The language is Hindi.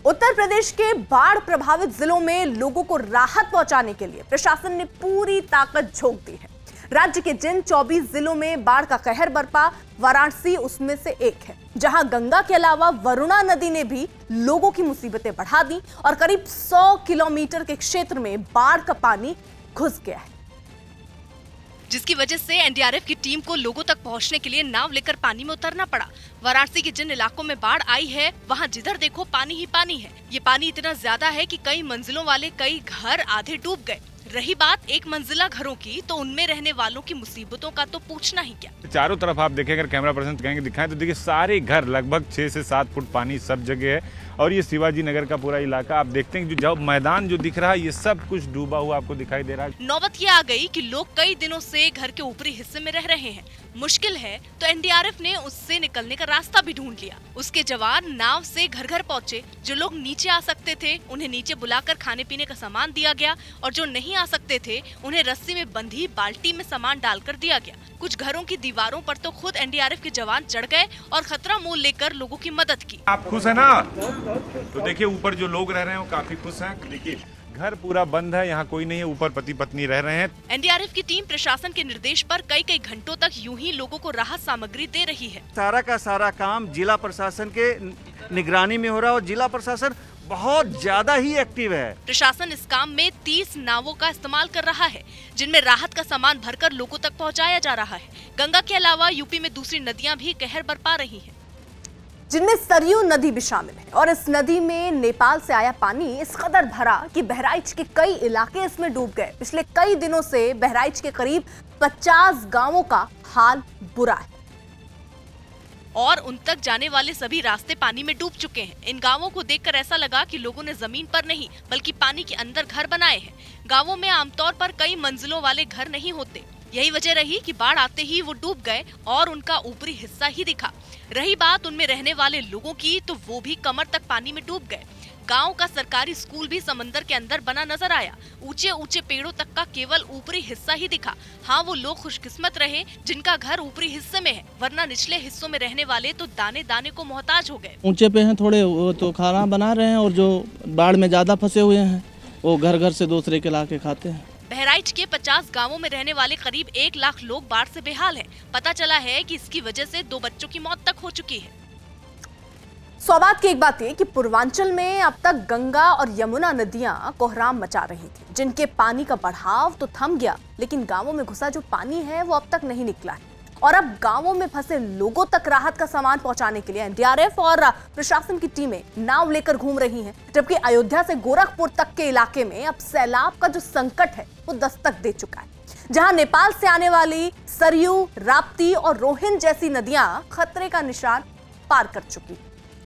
उत्तर प्रदेश के बाढ़ प्रभावित जिलों में लोगों को राहत पहुंचाने के लिए प्रशासन ने पूरी ताकत झोंक दी है। राज्य के जिन 24 जिलों में बाढ़ का कहर बरपा, वाराणसी उसमें से एक है, जहां गंगा के अलावा वरुणा नदी ने भी लोगों की मुसीबतें बढ़ा दी और करीब 100 किलोमीटर के क्षेत्र में बाढ़ का पानी घुस गया है, जिसकी वजह से एनडीआरएफ की टीम को लोगों तक पहुंचने के लिए नाव लेकर पानी में उतरना पड़ा। वाराणसी के जिन इलाकों में बाढ़ आई है वहां जिधर देखो पानी ही पानी है। ये पानी इतना ज्यादा है कि कई मंजिलों वाले कई घर आधे डूब गए। रही बात एक मंजिला घरों की, तो उनमें रहने वालों की मुसीबतों का तो पूछना ही क्या। चारों तरफ आप देखें, अगर कैमरा पर्सन कहेंगे दिखाएं तो देखिए सारे घर लगभग 6 से 7 फुट पानी सब जगह है। और ये शिवाजी नगर का पूरा इलाका आप देखते हैं, जो मैदान जो दिख रहा है ये सब कुछ डूबा हुआ आपको दिखाई दे रहा है। नौबत ये आ गई कि लोग कई दिनों से घर के ऊपरी हिस्से में रह रहे हैं। मुश्किल है तो एनडीआरएफ ने उससे निकलने का रास्ता भी ढूंढ लिया। उसके जवान नाव से घर घर पहुंचे। जो लोग नीचे आ सकते थे उन्हें नीचे बुलाकर खाने पीने का सामान दिया गया, और जो नहीं आ सकते थे उन्हें रस्सी में बंधी बाल्टी में सामान डालकर दिया गया। कुछ घरों की दीवारों पर तो खुद एनडीआरएफ के जवान चढ़ गए और खतरा मोल लेकर लोगों की मदद की। आप खुश है ना? तो देखिए ऊपर जो लोग रह रहे हैं वो काफी खुश हैं। देखिए घर पूरा बंद है, यहाँ कोई नहीं है, ऊपर पति पत्नी रह रहे हैं। एनडीआरएफ की टीम प्रशासन के निर्देश पर कई घंटों तक यूं ही लोगों को राहत सामग्री दे रही है। सारा का सारा काम जिला प्रशासन के निगरानी में हो रहा है और जिला प्रशासन बहुत ज्यादा ही एक्टिव है। प्रशासन इस काम में 30 नावों का इस्तेमाल कर रहा है, जिनमें राहत का सामान भरकर लोगों तक पहुंचाया जा रहा है। गंगा के अलावा यूपी में दूसरी नदियां भी कहर बरपा रही हैं, जिनमें सरयू नदी भी शामिल है। और इस नदी में नेपाल से आया पानी इस कदर भरा कि बहराइच के कई इलाके इसमें डूब गए। पिछले कई दिनों से बहराइच के करीब 50 गांवों का हाल बुरा है और उन तक जाने वाले सभी रास्ते पानी में डूब चुके हैं। इन गांवों को देखकर ऐसा लगा कि लोगों ने जमीन पर नहीं बल्कि पानी के अंदर घर बनाए हैं। गांवों में आमतौर पर कई मंजिलों वाले घर नहीं होते। यही वजह रही कि बाढ़ आते ही वो डूब गए और उनका ऊपरी हिस्सा ही दिखा। रही बात उनमें रहने वाले लोगों की, तो वो भी कमर तक पानी में डूब गए। गांव का सरकारी स्कूल भी समंदर के अंदर बना नजर आया। ऊंचे ऊंचे पेड़ों तक का केवल ऊपरी हिस्सा ही दिखा। हाँ, वो लोग खुशकिस्मत रहे जिनका घर ऊपरी हिस्से में है, वरना निचले हिस्सों में रहने वाले तो दाने दाने को मोहताज हो गए। ऊंचे पे हैं थोड़े, वो तो खाना बना रहे हैं, और जो बाढ़ में ज्यादा फंसे हुए हैं वो घर घर से दूसरे के लाके खाते हैं। बहराइच के 50 गांवों में रहने वाले करीब 1 लाख लोग बाढ़ से बेहाल हैं। पता चला है कि इसकी वजह से 2 बच्चों की मौत तक हो चुकी है। सौभाग्य की एक बात यह कि पूर्वांचल में अब तक गंगा और यमुना नदियां कोहराम मचा रही थी, जिनके पानी का बढ़ाव तो थम गया, लेकिन गांवों में घुसा जो पानी है वो अब तक नहीं निकला है। और अब गांवों में फंसे लोगों तक राहत का सामान पहुंचाने के लिए एनडीआरएफ और प्रशासन की टीमें नाव लेकर घूम रही हैं, जबकि अयोध्या से गोरखपुर तक के इलाके में अब सैलाब का जो संकट है वो दस्तक दे चुका है, जहां नेपाल से आने वाली सरयू, राप्ती और रोहिन जैसी नदियां खतरे का निशान पार कर चुकी।